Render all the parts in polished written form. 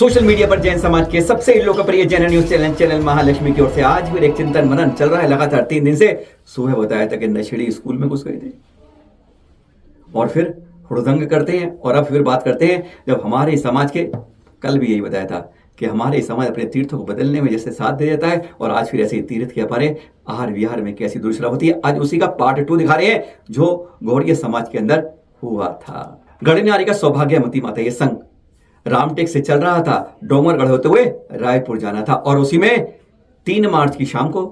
Social media पर जैन समाज के सबसे लोकप्रिय जैन न्यूज चैनल महालक्ष्मी की ओर से आज फिर एक चिंतन मनन चल रहा है लगातार 3 दिन से। सुबह बताया था कि नशेड़ी स्कूल में घुस गए थे और फिर हुड़दंग करते हैं, और अब फिर बात करते हैं जब हमारे समाज के, कल भी यही बताया था कि हमारे समाज अपने तीर्थों को बदलने में जैसे साथ दे देता है, और आज फिर ऐसे ही तीर्थ के हमारे आहार विहार में कैसी दुर्दशा होती है। आज उसी का पार्ट 2 दिखा रहे हैं जो गौड़िया समाज के अंदर हुआ था। गणनारी का सौभाग्यवती माता ये संघ रामटेक से चल रहा था, डोंगरगढ़ होते हुए रायपुर जाना था, और उसी में 3 मार्च की शाम को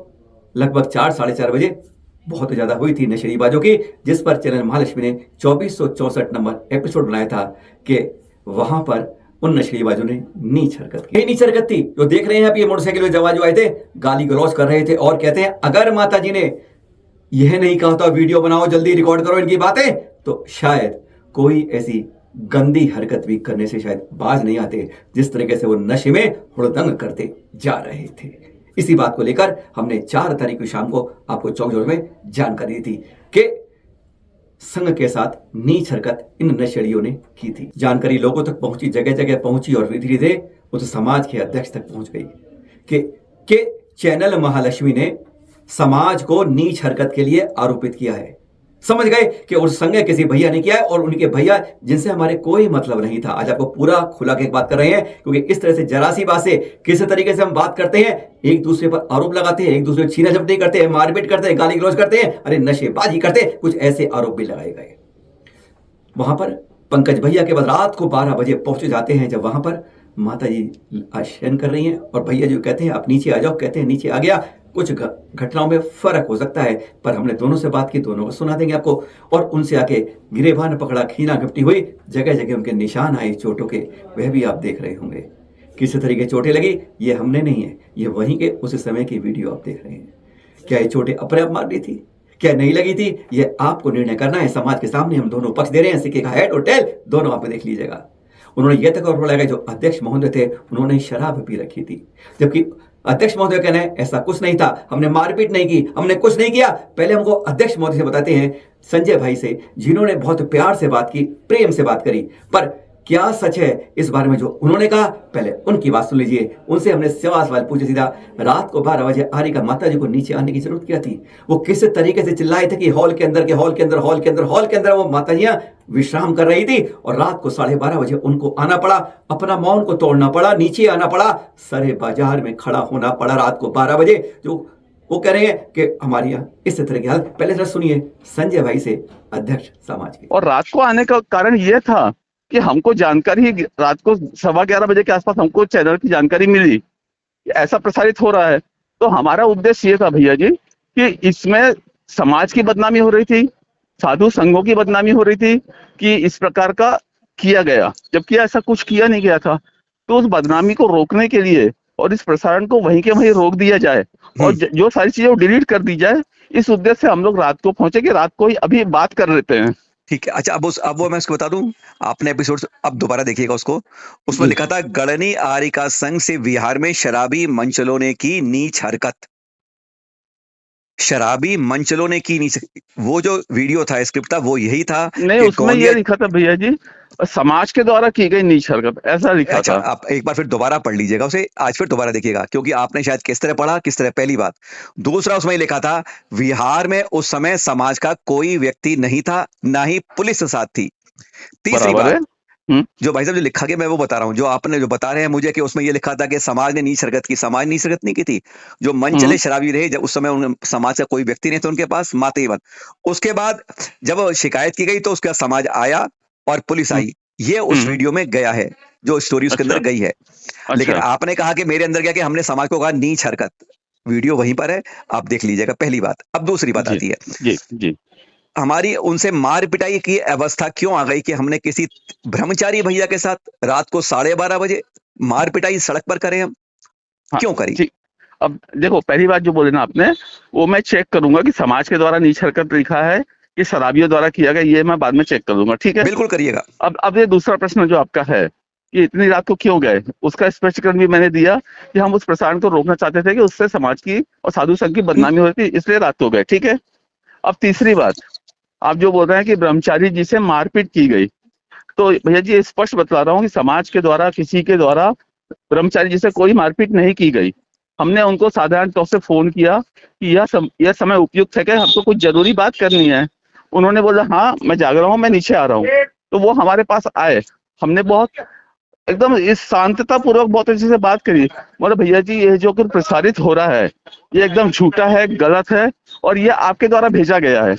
लगभग 4 साढ़े 4 बजे बहुत ज्यादा हुई थी नशेड़ीबाजों की, जिस पर चैनल महालक्ष्मी ने 2464 नंबर एपिसोड बनाया था कि वहां पर उन नशेड़ीबाजों ने नीच हरकत की। नीच हरकत थी जो देख रहे हैं। अब ये मोटरसाइकिल में जवान जो आए थे गाली गलौज कर रहे थे और कहते हैं अगर माता जी ने यह नहीं कहा था वीडियो बनाओ, जल्दी रिकॉर्ड करो इनकी बातें, तो शायद कोई ऐसी गंदी हरकत भी करने से शायद बाज नहीं आते जिस तरीके से वो नशे में हुड़दंग करते जा रहे थे। इसी बात को लेकर हमने 4 तारीख की शाम को आपको चौक जोड़ में जानकारी दी थी कि संघ के साथ नीच हरकत इन नशेड़ियों ने की थी। जानकारी लोगों तक पहुंची, जगह जगह पहुंची, और धीरे धीरे उस समाज के अध्यक्ष तक पहुंच गई कि चैनल महालक्ष्मी ने समाज को नीच हरकत के लिए आरोपित किया है। समझ गए कि उस संघ किसी भैया ने किया है, और उनके भैया जिनसे हमारे कोई मतलब नहीं था। आज आपको पूरा खुला के बात कर रहे हैं, क्योंकि इस तरह से जरा सी बात से किस तरीके से हम बात करते हैं, एक दूसरे पर आरोप लगाते हैं, एक दूसरे को छीना झपटी करते हैं, मारपीट करते हैं, गाली गलौज करते हैं, अरे नशेबाजी करते हैं, कुछ ऐसे आरोप भी लगाए गए। वहां पर पंकज भैया के बाद रात को 12 बजे पहुंच जाते हैं, जब वहां पर माता जी आशयन कर रही हैं, और भैया जो कहते हैं आप नीचे आ जाओ, कहते हैं नीचे आ गया। कुछ घटनाओं में फर्क हो सकता है, पर हमने दोनों से बात की, दोनों को सुना देंगे आपको। और उनसे आके गिरेबान पकड़ा, खीना घपटी हुई, जगह जगह उनके निशान आए चोटों के, वह भी आप देख रहे होंगे। किस तरीके चोटें लगी ये हमने नहीं है, ये वहीं के उस समय की वीडियो आप देख रहे हैं। क्या ये चोटें अपने आप मार ली थी, क्या नहीं लगी थी, ये आपको निर्णय करना है। समाज के सामने हम दोनों पक्ष दे रहे हैं, सिक्के का हेड और टेल दोनों आप देख लीजिएगा। उन्होंने यह तक और लगाया जो अध्यक्ष महोदय थे उन्होंने शराब पी रखी थी, जबकि अध्यक्ष महोदय कहना है ऐसा कुछ नहीं था, हमने मारपीट नहीं की, हमने कुछ नहीं किया। पहले हमको अध्यक्ष महोदय से बताते हैं, संजय भाई से, जिन्होंने बहुत प्यार से बात की, प्रेम से बात करी, पर क्या सच है इस बारे में जो उन्होंने कहा, पहले उनकी बात सुन लीजिए। उनसे हमने सवाल पूछे सीधा। रात को 12 बजे आरिका माता जी को नीचे आने की जरूरत क्या थी? वो किस तरीके से चिल्लाए थे कि हॉल के अंदर वो माता जियां विश्राम कर रही थी, और रात को 12:30 बजे उनको आना पड़ा, अपना मौन को तोड़ना पड़ा, नीचे आना पड़ा, सरे बाजार में खड़ा होना पड़ा रात को 12 बजे। जो वो कह रहे हैं कि हमारे यहाँ इस तरह की हालत। पहले जरा सुनिए संजय भाई से, अध्यक्ष समाज के। और रात को आने का कारण यह था कि हमको जानकारी रात को 11:15 बजे के आसपास हमको चैनल की जानकारी मिली ऐसा प्रसारित हो रहा है। तो हमारा उद्देश्य ये था भैया जी कि इसमें समाज की बदनामी हो रही थी, साधु संघों की बदनामी हो रही थी कि इस प्रकार का किया गया, जबकि ऐसा कुछ किया नहीं गया था। तो उस बदनामी को रोकने के लिए और इस प्रसारण को वहीं के वहीं रोक दिया जाए, और जो सारी चीजें डिलीट कर दी जाए, इस उद्देश्य से हम लोग रात को पहुंचे कि रात को ही अभी बात कर लेते हैं। ठीक है, अच्छा अब वो मैं उसको बता दूं, आपने एपिसोड अब दोबारा देखिएगा उसको। उसमें लिखा था गणनी आरिका संघ से बिहार में शराबी मंचलों ने की नीच हरकत। शराबी मंचलों ने की नीच, वो जो वीडियो था, स्क्रिप्ट था, वो यही था। नहीं, उसमें ये लिखा था भैया जी समाज के द्वारा की गई नीच हरकत, ऐसा लिखा अच्छा, था। आप एक बार फिर दोबारा पढ़ लीजिएगा उसे, आज फिर दोबारा देखिएगा, क्योंकि आपने शायद किस तरह पढ़ा, किस तरह। पहली बात। दूसरा, उसमें लिखा था बिहार में उस समय समाज का कोई व्यक्ति नहीं था, ना ही पुलिस साथ थी। तीसरी बात, जो भाई साहब जो लिखा गया मैं वो बता रहा हूं, जो आपने जो बता रहे हैं मुझे कि उसमें ये लिखा था कि समाज ने नीच हरकत की। समाज नीच हरकत नहीं की थी, जो मन चले शराबी रहे, जब उस समय समाज का कोई व्यक्ति नहीं था उनके पास, माते ही बंद। उसके बाद जब शिकायत की गई तो उसका समाज आया और पुलिस आई, ये उस वीडियो में गया है, जो स्टोरी उसके अंदर गई है। लेकिन आपने कहा कि मेरे अंदर क्या कि हमने समाज को कहा नीच हरकत, वीडियो वहीं पर है, आप देख लीजिएगा। पहली बात। अब दूसरी बात आती है, जी हमारी उनसे मार पिटाई की अवस्था क्यों आ गई कि हमने किसी ब्रह्मचारी भैया के साथ रात को 12:30 बजे मार पिटाई सड़क पर करें हम? क्यों करी? अब देखो, पहली बात जो बोले ना आपने, वो मैं चेक करूंगा कि समाज के द्वारा नीच हरकत लिखा है कि शराबियों द्वारा किया गया, ये मैं बाद में चेक कर लूंगा, ठीक है? बिल्कुल करिएगा। अब ये दूसरा प्रश्न जो आपका है कि इतनी रात को क्यों गए, उसका स्पष्टीकरण भी मैंने दिया कि हम उस प्रसारण को रोकना चाहते थे कि उससे समाज की और साधु संघ की बदनामी हो रही थी, इसलिए रात को गए, ठीक है? अब तीसरी बात, आप जो बोल रहे हैं कि ब्रह्मचारी जी से मारपीट की गई, तो भैया जी स्पष्ट बतला रहा हूँ कि समाज के द्वारा, किसी के द्वारा ब्रह्मचारी जी से कोई मारपीट नहीं की गई। हमने उनको साधारण तौर से फोन किया कि यह समय उपयुक्त है कि हमको कुछ जरूरी बात करनी है। उन्होंने बोला हाँ मैं जाग रहा हूँ, मैं नीचे आ रहा हूँ। तो वो हमारे पास आए, हमने बहुत एकदम इस शांतता पूर्वक बहुत अच्छे से बात करी। बोले भैया जी ये जो कुछ प्रसारित हो रहा है ये एकदम झूठा है, गलत है, और ये आपके द्वारा भेजा गया है।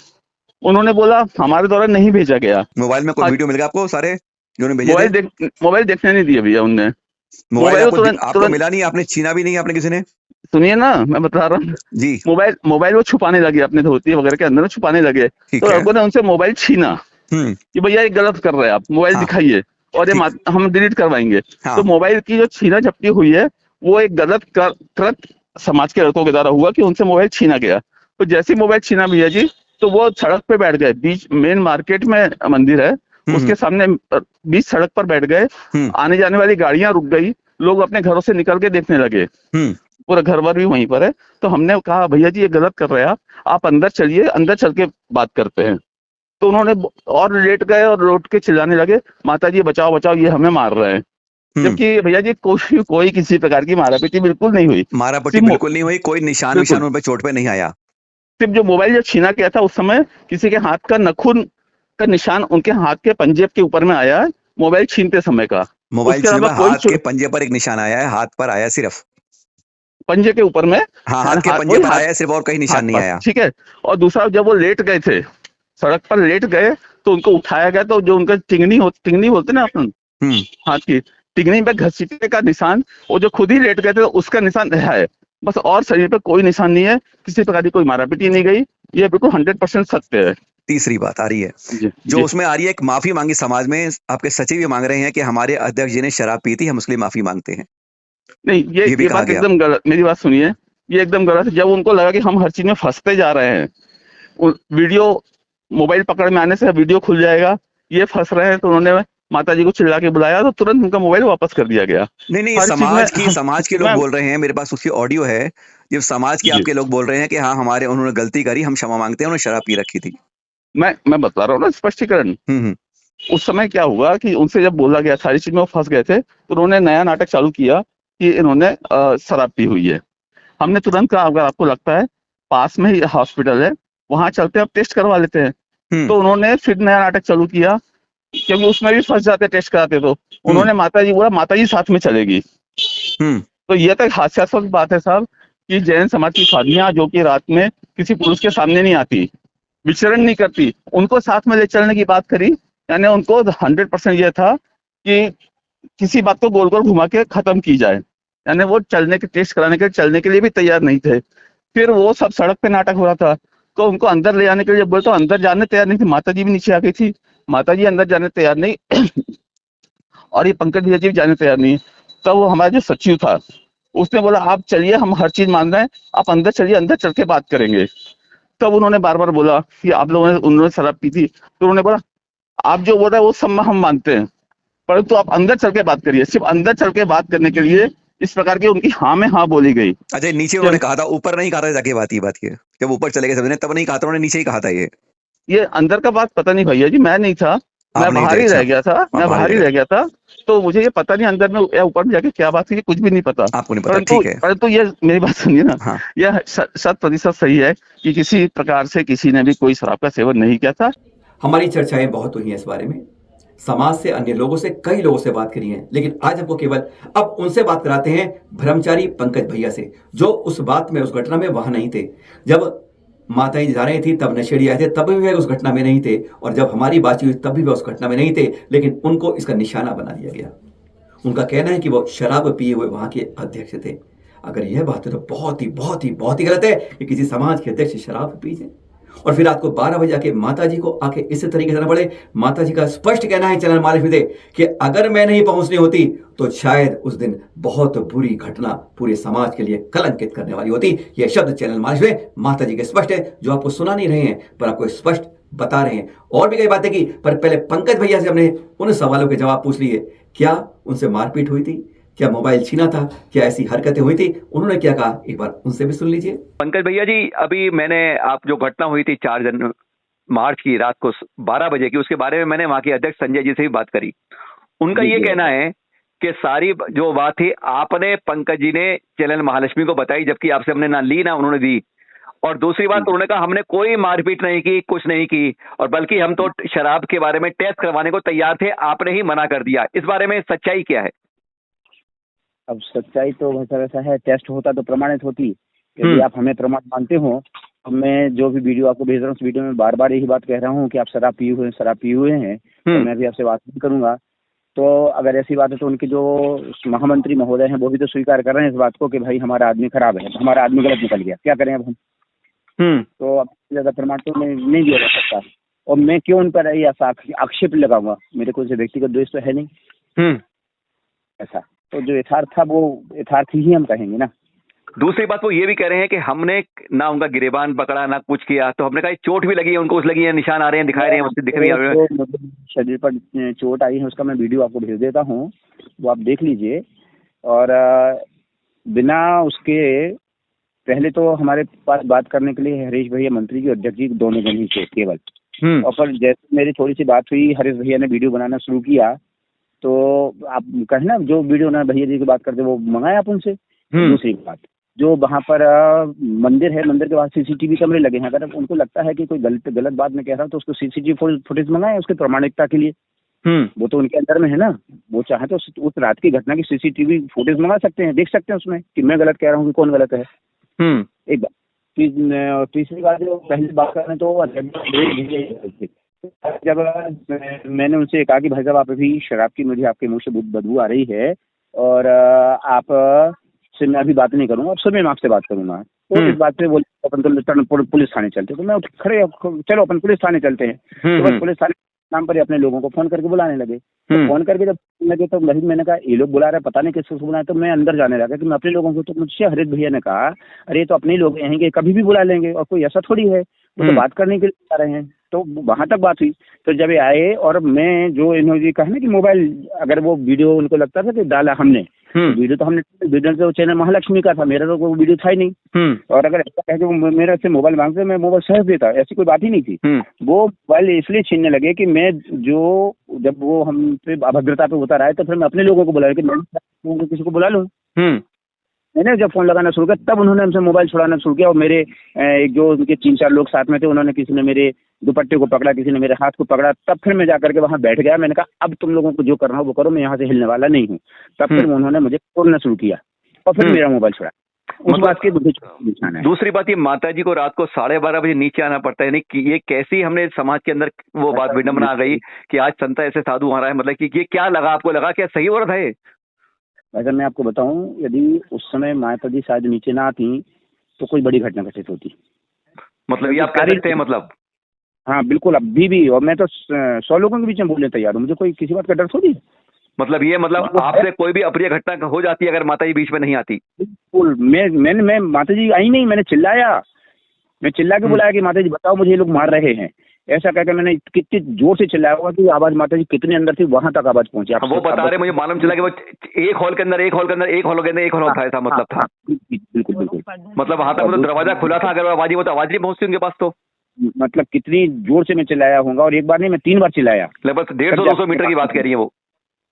उन्होंने बोला हमारे द्वारा नहीं भेजा गया। मोबाइल में कोई हाँ, वीडियो मिल गया आपको सारे जो उन्होंने भेजे थे? मोबाइल देखने नहीं दिए भैया उनने। मोबाइल मोबाइल को आपको तुरंत आपको तुरंत मिला नहीं, आपने छीना भी नहीं आपने किसी ने? सुनिए ना, मैं बता रहा हूँ। जी। मोबाइल वो छुपाने लगे, अपने धोती वगैरह के अंदर छुपाने लगे। ठीक तो है। लड़कों ने उनसे मोबाइल छीना हम्म। कि भैया ये गलत कर रहे हैं आप, मोबाइल हाँ। दिखाइए और ठीक। हम डिलीट करवाएंगे। हाँ। तो मोबाइल की जो छीना झपटी हुई है वो एक गलत कृत्य समाज के लड़कों के द्वारा हुआ कि उनसे मोबाइल छीना गया। तो जैसे ही मोबाइल छीना भैया जी, तो वो सड़क पे बैठ गए, बीच मेन मार्केट में मंदिर है उसके सामने बीच सड़क पर बैठ गए। हम्म। आने जाने वाली गाड़ियां रुक गई, लोग अपने घरों से निकल के देखने लगे, हम्म। पूरा घर वर भी वहीं पर है। तो हमने कहा भैया जी ये गलत कर रहे हैं आप अंदर चलिए, अंदर चल के बात करते हैं। तो उन्होंने और लेट गए और लौट के चिल्लाने लगे माता जी बचाओ बचाओ ये हमें मार रहे हैं। जबकि भैया जी कोई किसी प्रकार की मारापीटी बिल्कुल नहीं हुई। मारा पट्टी सिर्फ बिल्कुल नहीं हुई, कोई निशान विशान बिल्कुल उन पे चोट पे नहीं आया। सिर्फ जो मोबाइल जो छीना गया था उस समय किसी के हाथ का नखून का निशान उनके हाथ के पंजेब के ऊपर में आया है, मोबाइल छीनते समय का। मोबाइल उसके छीने अलावा में कोई हाथ के पंजे पर एक निशान आया है, हाथ पर आया सिर्फ। पंजे के ऊपर में हाँ, हाथ के पंजे वही पर हाथ आया है सिर्फ, और कहीं हाथ निशान नहीं पर, आया। ठीक है। और दूसरा जब वो लेट गए थे, सड़क पर लेट गए, तो उनको उठाया गया, तो जो उनका टिंगनी बोलते ना अपन हम्म। हाथ की, टिंगनी पे घसीटने का निशान, वो जो खुद ही लेट गए थे तो उसका निशान है बस, और शरीर पे कोई निशान नहीं है, किसी प्रकार की कोई मारापीटी नहीं गई। ये बिल्कुल 100% सत्य है। तीसरी बात आ रही है जी जो जी। उसमें आ रही है, एक माफी मांगी समाज में। आपके सचिव ये मांग रहे हैं कि हमारे अध्यक्ष जी ने शराब पी थी, हम उसके लिए माफी मांगते हैं। नहीं ये भी ये कहा बात गया। एकदम गलत, मेरी बात सुनिए, ये एकदम गलत है। जब उनको लगा कि हम हर चीज में फंसते जा रहे हैं, वीडियो मोबाइल पकड़ में आने से वीडियो खुल जाएगा, ये फंस रहे हैं, तो उन्होंने माता जी को चिल्ला के बुलाया, तो तुरंत उनका मोबाइल वापस कर दिया गया। नहीं नहीं, हर चीज में समाज के लोग मैं बोल रहे हैं, मेरे पास उसकी ऑडियो है। ये समाज के जी आपके लोग बोल रहे हैं कि हाँ हमारे उन्होंने गलती करी, हम क्षमा मांगते हैं, उन्होंने शराब पी रखी थी। मैं बता रहा हूँ ना स्पष्टीकरण। हम्म। उस समय क्या हुआ कि उनसे जब बोला गया, सारी चीज में वो फंस गए थे, तो उन्होंने नया नाटक चालू किया कि इन्होंने शराब पी हुई है। हमने तुरंत कहा अगर आपको लगता है पास में ही हॉस्पिटल है वहां चलते हैं, आप टेस्ट करवा लेते हैं। हम्म। तो उन्होंने फिर नया नाटक चालू किया, क्योंकि उसमें भी फंस जाते टेस्ट कराते। तो उन्होंने माता जी बोला माता जी साथ में चलेगी। हम्म। तो ये तो एक हास्यास्पद बात है साहब कि जैन समाज की साधनियां जो कि रात में किसी पुरुष के सामने नहीं आती, विचरण नहीं करती, उनको साथ में ले चलने की बात करी। यानी उनको 100% ये था कि किसी बात को गोल गोल घुमा के खत्म की जाए। यानी वो चलने के टेस्ट कराने के चलने के लिए भी तैयार नहीं थे। फिर वो सब सड़क पे नाटक हो रहा था, तो उनको अंदर ले जाने के लिए बोले तो अंदर जाने तैयार नहीं थी। माता जी भी नीचे आ गई थी, माता जी अंदर जाने तैयार नहीं और ये पंकज भैया जी भी जाने तैयार नहीं। तब वो हमारा जो सचिव था उसने बोला आप चलिए, हम हर चीज मान रहे हैं, आप अंदर चलिए, अंदर चल के बात करेंगे। तब उन्होंने बार बार बोला कि आप लोगों ने उन्होंने शराब पी थी, तो उन्होंने बोला आप जो बोल रहे हैं वो सब हम मानते हैं, परंतु आप अंदर चल के बात करिए। सिर्फ अंदर चल के बात करने के लिए इस प्रकार की उनकी हाँ में हाँ बोली गई। अच्छा, नीचे उन्होंने कहा था, ऊपर नहीं कहा था? जाके बात ये जब ऊपर चले गए सबने तब नहीं कहा था, उन्होंने नीचे ही कहा था ये अंदर का बात पता नहीं भैया जी, मैं नहीं था, आप मैं नहीं बाहर थे? ही अच्छा, रह गया था, आप मैं बाहर बाहर ही ही रहे। रह गया था। तो मुझे ये पता नहीं अंदर में या ऊपर में जाके क्या बात हुई, कुछ भी नहीं पता। आपको नहीं पता, परंतु ठीक है। परंतु ये मेरी बात सुनिए ना, हाँ। यह 100% सही है कि किसी प्रकार से किसी ने भी कोई शराब का सेवन नहीं किया था। हमारी चर्चाएं बहुत हुई हैं इस बारे में, समाज से, अन्य लोगों से, कई लोगों से बात करी है, लेकिन आज हमको केवल अब उनसे बात कराते हैं, ब्रह्मचारी पंकज भैया से, जो उस बात में, उस घटना में वहां नहीं थे। जब माताएं जा रही थी तब नशेड़ी आए थे, तब भी वे उस घटना में नहीं थे, और जब हमारी बातचीत हुई तब भी वे उस घटना में नहीं थे, लेकिन उनको इसका निशाना बना दिया गया। उनका कहना है कि वो शराब पिए हुए वहां के अध्यक्ष थे। अगर यह बात है तो बहुत ही बहुत ही बहुत ही गलत है कि किसी समाज के अध्यक्ष शराब पी जाए और फिर रात को 12 बजे आके माता जी को आके इस तरीके से ना पड़े। माता जी का स्पष्ट कहना है चैनल महालक्ष्मी दे कि अगर मैं नहीं पहुंचनी होती तो शायद उस दिन बहुत बुरी घटना पूरे समाज के लिए कलंकित करने वाली होती। यह शब्द चैनल महालक्ष्मी माता जी के स्पष्ट है, जो आपको सुना नहीं रहे हैं पर आपको स्पष्ट बता रहे हैं। और भी कई बातें की, पर पहले पंकज भैया से हमने उन सवालों के जवाब पूछ लिए। क्या उनसे मारपीट हुई थी? क्या मोबाइल छीना था? क्या ऐसी हरकतें हुई थी? उन्होंने क्या कहा, एक बार उनसे भी सुन लीजिए। पंकज भैया जी, अभी मैंने आप जो घटना हुई थी 4 मार्च की रात को 12 बजे की, उसके बारे में मैंने वहां के अध्यक्ष संजय जी से भी बात करी। उनका ये कहना है कि सारी जो बात थी आपने पंकज जी ने चैनल महालक्ष्मी को बताई, जबकि आपसे हमने ना ली ना उन्होंने दी। और दूसरी बात उन्होंने कहा हमने कोई मारपीट नहीं की, कुछ नहीं की, और बल्कि हम तो शराब के बारे में टेस्ट करवाने को तैयार थे, आपने ही मना कर दिया। इस बारे में सच्चाई क्या है? अब सच्चाई तो भाई साहब ऐसा है, टेस्ट होता तो प्रमाणित होती। यदि आप हमें प्रमाण मानते हो तो मैं जो भी वीडियो आपको भेज रहा हूँ उस वीडियो में बार बार यही बात कह रहा हूँ कि आप शराब पिए हुए हैं, तो मैं भी आपसे बात नहीं करूंगा। तो अगर ऐसी बात है तो उनके जो महामंत्री महोदय हैं वो भी तो स्वीकार कर रहे हैं इस बात को कि भाई हमारा आदमी खराब है, हमारा आदमी गलत निकल गया, क्या करें अब हम। तो अब ज्यादा प्रमाण तो नहीं दिया जा सकता, और मैं क्यों उन पर आक्षेप लगाऊंगा, मेरे को व्यक्तिगत द्वेष तो है नहीं ऐसा। तो जो यथार्थ था वो यथार्थ ही हम कहेंगे ना। दूसरी बात वो ये भी कह रहे हैं कि हमने ना उनका गिरेबान पकड़ा ना कुछ किया, तो हमने कहा चोट भी लगी है उनको, उस लगी है, निशान आ रहे हैं, दिखाई रहे हैं, उससे दिख रही है। तो शरीर पर चोट आई है उसका मैं वीडियो आपको भेज देता हूँ, वो आप देख लीजिए। और बिना उसके पहले तो हमारे पास बात करने के लिए हरीश भैया मंत्री जी और अध्यक्ष जी दोनों जन ही थे केवल। और पर जैसे मेरी थोड़ी सी बात हुई, हरीश भैया ने वीडियो बनाना शुरू किया, तो आप कहें ना जो वीडियो ना भैया जी की बात करते वो मंगाए आप उनसे। दूसरी बात, जो वहाँ पर मंदिर है, मंदिर के पास सीसीटीवी कैमरे लगे हैं, अगर उनको लगता है कि कोई गलत बात मैं कह रहा हूँ तो उसको सीसीटीवी फुटेज मंगाए उसकी प्रामाणिकता के लिए। वो तो उनके अंदर में है ना, वो चाहे तो उस रात की घटना की सीसीटीवी फुटेज मंगा सकते हैं, देख सकते हैं उसमें कि मैं गलत कह रहा हूँ कि कौन गलत है। एक बात। तीसरी बात जो पहली बात करें तो जब मैंने उनसे कहा कि भाई साहब आप अभी शराब की मुझे आपके मुंह से बदबू आ रही है और आप से मैं अभी बात नहीं करूंगा, अब सुबह मैं आपसे बात करूंगा। तो इस बात पे बोले अपन तो पुलिस थाने चलते, तो मैं खड़े चलो अपन पुलिस थाने चलते हैं। तो बस पुलिस थाने नाम पर ही अपने लोगों को फोन करके बुलाने लगे। तो फोन करके जब लगे तो मैंने कहा ये लोग बुला रहे, पता नहीं किसको बुलाए। तो मैं अंदर जाने लगा कि मैं अपने लोगों को, तो मुझसे हरीश भैया ने कहा अरे तो अपने लोग रहेंगे, कभी भी बुला लेंगे, और कोई ऐसा थोड़ी है, वो तो बात करने के लिए आ रहे हैं। तो वहां तक बात हुई। तो जब ये आए और मैं जो इन्होंने कहा ना कि मोबाइल, अगर वो वीडियो उनको लगता था कि डाला हमने वीडियो, तो हमने वीडियो तो चैनल महालक्ष्मी का था, मेरा तो कोई वीडियो था ही नहीं। और अगर ऐसा कहे कि मेरे से मोबाइल मांगते मैं मोबाइल सहज देता, ऐसी कोई बात ही नहीं थी। वो मोबाइल इसलिए छीनने लगे कि मैं जो जब वो हम पे अभद्रता पे उतर आए तो फिर मैं अपने लोगों को बुलाया कि मैं किसी को बुला लूँ। मैंने जब फोन लगाना शुरू किया तब उन्होंने हमसे मोबाइल छुड़ाना शुरू किया, और मेरे एक जो उनके 3-4 लोग साथ में थे, उन्होंने किसी ने मेरे दुपट्टे को पकड़ा, किसी ने मेरे हाथ को पकड़ा। तब फिर मैं जाकर के वहां बैठ गया, मैंने कहा अब तुम लोगों को जो करना हो वो करो, मैं यहाँ से हिलने वाला नहीं हूँ। तब फिर उन्होंने मुझे तोड़ना शुरू किया और फिर मेरा मोबाइल छुड़ा। उस बात की दूसरी बात ये माता जी को रात को 12:30 बजे नीचे आना पड़ता है, यानी कि ये कैसी हमने समाज के अंदर वो बात विडंबना आ गई कि आज संता ऐसे साधु आ रहा है, मतलब कि ये क्या लगा आपको, लगा क्या सही हो रहा है? अगर मैं आपको बताऊं, यदि उस समय माता जी शायद नीचे ना आती तो कोई बड़ी घटना घटित होती। मतलब ये आप कह सकते हैं मतलब? हाँ बिल्कुल, अभी भी। और मैं तो 100 लोगों के बीच में बोलने तैयार हूँ, मुझे कोई किसी बात का डर थोड़ी। मतलब ये मतलब आपसे कोई भी अप्रिय घटना हो जाती है अगर माता जी बीच में नहीं आती? बिल्कुल। मैं माता जी आई नहीं, मैंने चिल्लाया, मैं चिल्ला के बुलाया कि माता जी बताओ मुझे ये लोग मार रहे हैं, ऐसा कहकर मैंने कितनी जोर से चिल्लाया होगा कि आवाज माता जी कितने अंदर थी वहां तक आवाज पहुंची। वो बता रहे, मुझे मालूम चला कि वो एक हॉल के अंदर एक हॉल था, ऐसा मतलब था? बिल्कुल बिल्कुल। मतलब वहां तक मतलब दरवाजा खुला था, अगर आवाज वो तो आवाज नहीं पहुंचती उनके पास। तो मतलब कितनी जोर से मैं चिल्लाया होगा, और एक बार नहीं मैं 3 बार चिल्लाया। लगभग 150-200 मीटर की बात कह रही है वो।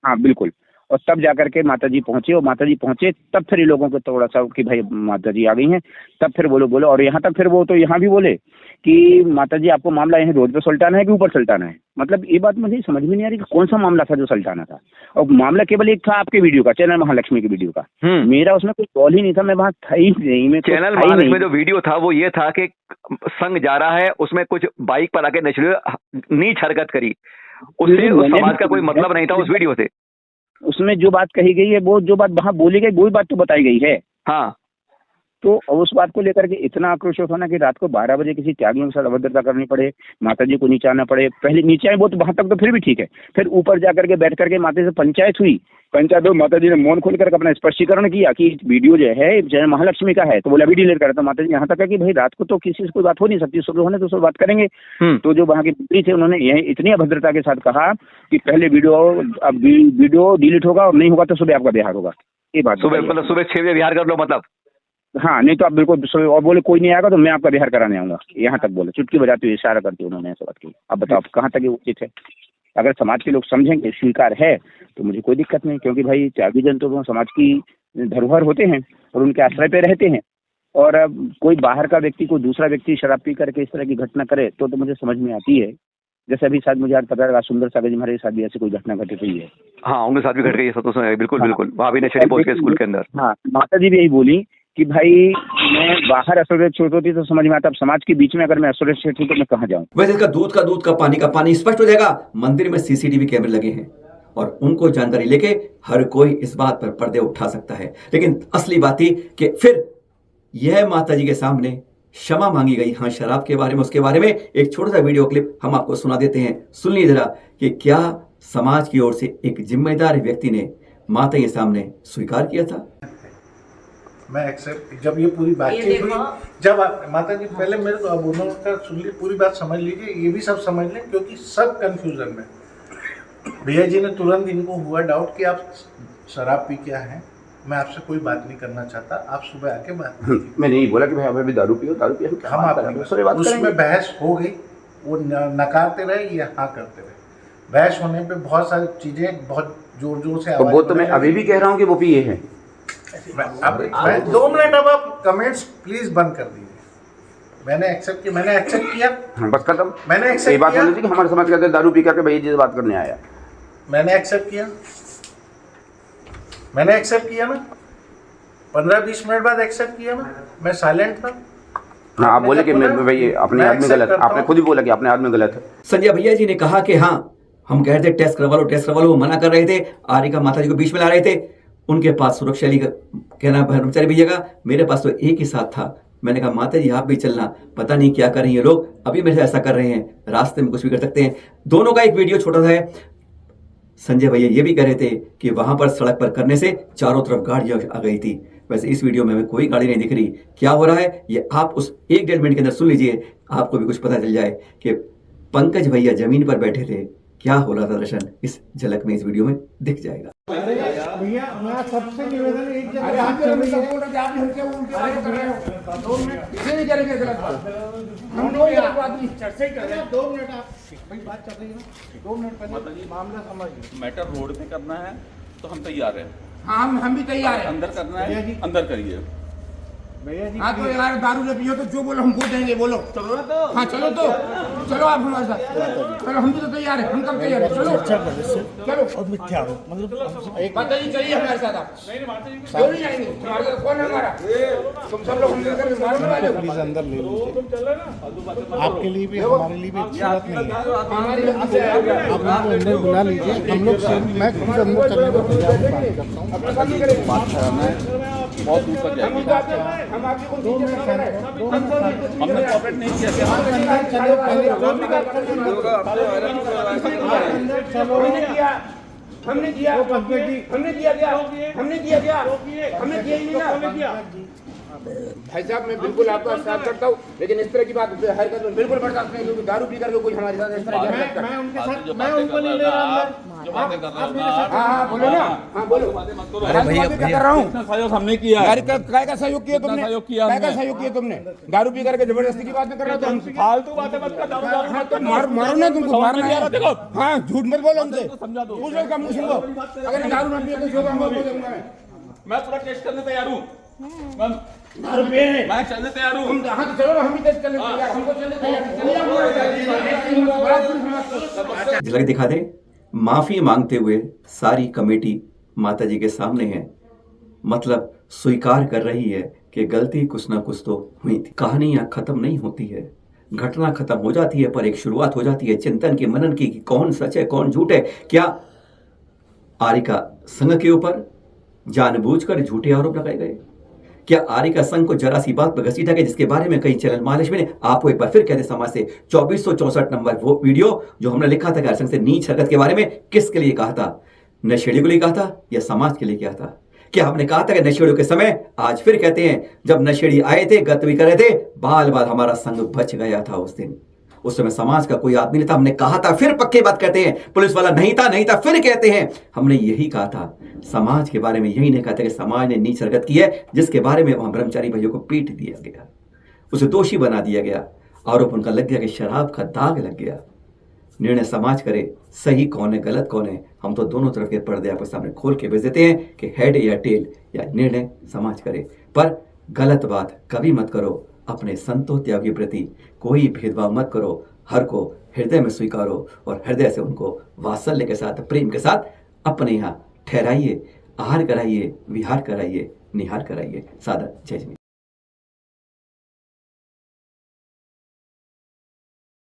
हाँ बिल्कुल। और तब जाकर के माता जी पहुंचे, और माता जी पहुंचे तब फिर ये लोगों को थोड़ा सा कि भाई माता जी आ गई हैं, तब फिर बोले। और यहाँ तक फिर वो तो यहाँ भी बोले कि माता जी आपको मामला यहाँ रोड पे सुलटाना है कि ऊपर सुलटाना है। मतलब ये बात मुझे समझ में नहीं आ रही कि कौन सा मामला था जो सुलटाना था। और मामला केवल एक था आपके वीडियो का, चैनल महालक्ष्मी के वीडियो का। मेरा उसमें कोई कॉल ही नहीं था, मैं वहाँ था ही नहीं। मैं चैनल महालक्ष्मी में जो वीडियो था वो ये था कि संघ जा रहा है, उसमें कुछ बाइक पर आके नशे नीच हरकत करी, उससे उस समाज का कोई मतलब नहीं था उस वीडियो से। उसमें जो बात कही गई है, वो जो बात वहाँ बोली गई वही बात तो बताई गई है। हाँ। तो उस बात को लेकर के इतना आक्रोश होता ना कि रात को 12 बजे किसी त्यागियों के साथ अभद्रता करनी पड़े, माता जी को नीचे आना पड़े। पहले नीचे आए वो तो वहां तक तो फिर भी ठीक है, फिर ऊपर जाकर के बैठ करके माता से पंचायत हुई। पंचायत में माता जी ने मौन खोल कर अपना स्पष्टीकरण किया कि वीडियो जो है जय महालक्ष्मी का है, तो बोला अभी डिलीट करा। तो माता जी यहाँ तक है कि भाई रात को तो किसी से कोई बात हो नहीं सकती, सुबह होने तो सब बात करेंगे। तो जो वहाँ के मंत्री थे उन्होंने इतनी अभद्रता के साथ कहा कि पहले वीडियो डिलीट होगा और नहीं होगा तो सुबह आपका बिहार होगा। ये बात सुबह मतलब सुबह 6 बजे बिहार कर लो मतलब? हाँ, नहीं तो आप बिल्कुल। और बोले कोई नहीं आएगा तो मैं आपका बिहार कराने आऊंगा, यहाँ तक बोले, चुटकी बजाते हुए इशारा करते उन्होंने ऐसा बात की। अब बताओ कहाँ तक ये उचित है? अगर समाज के लोग समझेंगे, स्वीकार है, तो मुझे कोई दिक्कत नहीं, क्योंकि भाई त्यागी जन तो वो समाज की धरोहर होते हैं और उनके आश्रय पे रहते हैं। और अब कोई बाहर का व्यक्ति, कोई दूसरा व्यक्ति शराब पी करके इस तरह की घटना करे तो मुझे समझ में आती है। जैसे अभी शायद मुझे आज पता लगा सुंदर सागर जी हमारे साथ भी ऐसी कोई घटना घटित हुई है। हाँ, उनके साथ भी घट गई है, संतोष में, बिल्कुल हाँ। बिल्कुल, वहाँ भी नशेड़ी पहुंच गए स्कूल के अंदर। हाँ, माता जी भी यही बोली कि भाई मैं बाहर एसोसिएट होती तो समझ में आता, अब समाज के बीच में अगर मैं एसोसिएट हूँ तो मैं कहाँ जाऊँ। वैसे इसका दूध का पानी का पानी स्पष्ट हो जाएगा। मंदिर में सीसीटीवी कैमरे लगे हैं और उनको जानकारी लेके हर कोई इस बात पर पर्दे उठा सकता है। लेकिन असली बात थी कि फिर यह माता जी के सामने क्षमा मांगी गई। हाँ, शराब के बारे में, उसके बारे में एक छोटा सा वीडियो क्लिप हम आपको सुना देते हैं। सुन लीजिए जरा कि क्या समाज की ओर से एक जिम्मेदार व्यक्ति ने माता के सामने स्वीकार किया था। मैं एक्सेप्ट, जब ये पूरी बातचीत हुई, जब माता जी पहले मेरे को, अब उन्होंने सुन ली, पूरी बात समझ लीजिए, ये भी सब समझ लें, क्योंकि सब कंफ्यूजन में। भैया जी ने तुरंत, इनको हुआ डाउट कि आप शराब पी के आए हैं, मैं आपसे कोई बात नहीं करना चाहता, आप सुबह आके बात कीजिए। मैंने यही बोला कि भाई हमें भी दारू पियो, हम आप उसमें बहस हो गई, वो नकारते रहे, ये हाँ करते रहे। बहस होने पे बहुत सारी चीजें बहुत जोर जोर से वो तो मैं अभी भी कह रहा हूँ कि वो पिए हैं। मैं 2 मिनट, अब आप कमेंट्स प्लीज बंद कर दीजिए। मैंने एक्सेप्ट किया, बस खत्म। मैंने ये एक्सेप्ट बात किया, होनी थी कि हमारे समाज के अंदर दारू पी करके भैया जी से बात करने आया। मैंने एक्सेप्ट किया ना, 15-20 मिनट बाद एक्सेप्ट किया ना, मैं साइलेंट था। हाँ, आप बोले कि भाई अपने आदमी गलत है, आपने खुद ही बोला कि अपने आदमी गलत है। संजय भैया जी ने कहा कि हाँ, हम कह रहे थे टेस्ट करवा लो, वो मना कर रहे थे। आरिका माता जी को बीच में ला रहे थे। उनके पास सुरक्षा का कहना ब्रह्मचारी भैया का, मेरे पास तो एक ही साथ था। मैंने कहा माता जी आप भी चलना, पता नहीं क्या कर रही है लोग, अभी मेरे से ऐसा कर रहे हैं, रास्ते में कुछ भी कर सकते हैं। दोनों का एक वीडियो छोटा सा है। संजय भैया ये भी कह रहे थे कि वहां पर सड़क पर करने से चारों तरफ गाड़ियां आ गई थी। वैसे इस वीडियो में हमें कोई गाड़ी नहीं दिख रही। क्या हो रहा है ये आप उस 1-1.5 मिनट के अंदर सुन लीजिए, आपको भी कुछ पता चल जाए कि पंकज भैया जमीन पर बैठे थे, क्या हो रहा था दर्शन इस झलक में, इस वीडियो में दिख जाएगा। भैया मैं सबसे निवेदन, एक जगह बात चल रही है, आप हमसे उनके बारे कर रहे हो, 2 मिनट इसे नहीं करेंगे गलत बात, हम लोग गलत आदमी चर्चा ही कर रहे हैं। 2 मिनट आप भाई बात चल रही है ना, 2 मिनट पहले मामला समझिए। मैटर रोड पे करना है तो हम तैयार हैं। हाँ, हम भी तैयार हैं। अंदर करना है, अंदर करिए। भैया जी हाँ तो यार दारू ले पियो तो जो बोलो हम बोल देंगे, बोलो चलो ना तो। हाँ चलो तो, चलो आप हमारे साथ, चलो हम भी तो तैयार हैं, हम कब तैयार हैं, चलो चलो। और मिथ्या आरोप, मतलब एक बात जी, चलिए हमारे साथ आप। क्यों नहीं आएंगे, हमारे साथ कौन है हमारा, तुम सब लोग हम मिलकर मारने वाले हो। प्लीज अंदर ले लीजिए, आपके लिए भी हमारे लिए भी अच्छी बात नहीं है। हमारी आप उनको अंदर बुला लीजिए, हम लोग मैं खुद अंदर चलने को तैयार हूं, बात करता हूँ। बात कराना है, बहुत दूर तक जाएगी। हम आपकी कोई हमने कॉपरेट नहीं किया। हमने किया ही नहीं ना। भाई साहब मैं बिल्कुल आपका साथ करता हूँ, लेकिन इस तरह की बात हरकत में बिल्कुल बर्दाश्त नहीं, क्योंकि दारू पी करके कोई हमारे साथ इस तरह की हरकत मैं उनके साथ, मैं उनको नहीं ले रहा अंदर, जो बातें कर रहे हो ना, हाँ बोलो ना, हाँ बोलो। अरे भैया क्या कर रहा हूँ, सहयोग हमने किया है। यार काय का सहयोग किया तुमने, सहयोग किया काय का हमने। सहयोग किया तुमने, दारू पी करके जबरदस्ती की बात कर रहे हो तुम। फालतू बातें मत कर, दारू हाँ तो मारो ना, तुमको मारना है। देखो, हाँ झूठ मत बोलो हमसे, समझा दो। पूछ लो का मुंह सुनो, अगर दारू ना पिए तो जो हम बोल दूंगा मैं पूरा टेस्ट करने तैयार हूँ। दारू पिए हैं। मैं चलने तैयार हूँ। हम हाँ तो चलो हम भी टेस्ट करने तैयार, हमको चलने तैयार, चलिए हम झलक दिखा दे। माफी मांगते हुए सारी कमेटी माता जी के सामने है, मतलब स्वीकार कर रही है कि गलती कुछ ना कुछ तो हुई थी। कहानी यहाँ खत्म नहीं होती है, घटना खत्म हो जाती है, पर एक शुरुआत हो जाती है चिंतन की, मनन की, कि कौन सच है कौन झूठ है। क्या आरिका संघ के ऊपर जानबूझकर झूठे आरोप लगाए गए? क्या आरिका संघ को जरा सी बात पर घसीटा गया, जिसके बारे में कई चैनल महालक्ष्मी ने आपको एक बार फिर कहते समाज से 2464 नंबर वो वीडियो जो हमने लिखा था कि संघ से नीच हरकत के बारे में किसके लिए कहा था, नशेड़ी को लिए कहा था या समाज के लिए कहा था? क्या हमने कहा था कि नशेड़ियों के समय, आज फिर कहते हैं जब नशेड़ी आए थे, गत भी कर रहे थे, बाल बाल हमारा संघ बच गया था उस दिन। उस समय समाज का कोई आदमी नहीं था, हमने कहा था, फिर पक्के बात कहते हैं पुलिस वाला नहीं था, फिर कहते हैं हमने यही कहा था। समाज के बारे में यही नहीं कहा था कि समाज ने नीच हरकत की है, जिसके बारे में वहां ब्रह्मचारी भाइयों को पीट दिया गया, उसे दोषी बना दिया गया, आरोप उनका लग गया कि शराब का दाग लग गया। निर्णय समाज करे, सही कौन है गलत कौन है। हम तो दोनों तरफ के पर्दे आपके सामने खोल के भेज देते हैं कि हेड या टेल, या निर्णय समाज करे। पर गलत बात कभी मत करो। अपने संतों त्याग के प्रति कोई भेदभाव मत करो। हर को हृदय में स्वीकारो और हृदय से उनको वात्सल्य के साथ, प्रेम के साथ अपने यहाँ ठहराइए। आहार कराइए, विहार कराइए, निहार कराइए। सादर जय जय।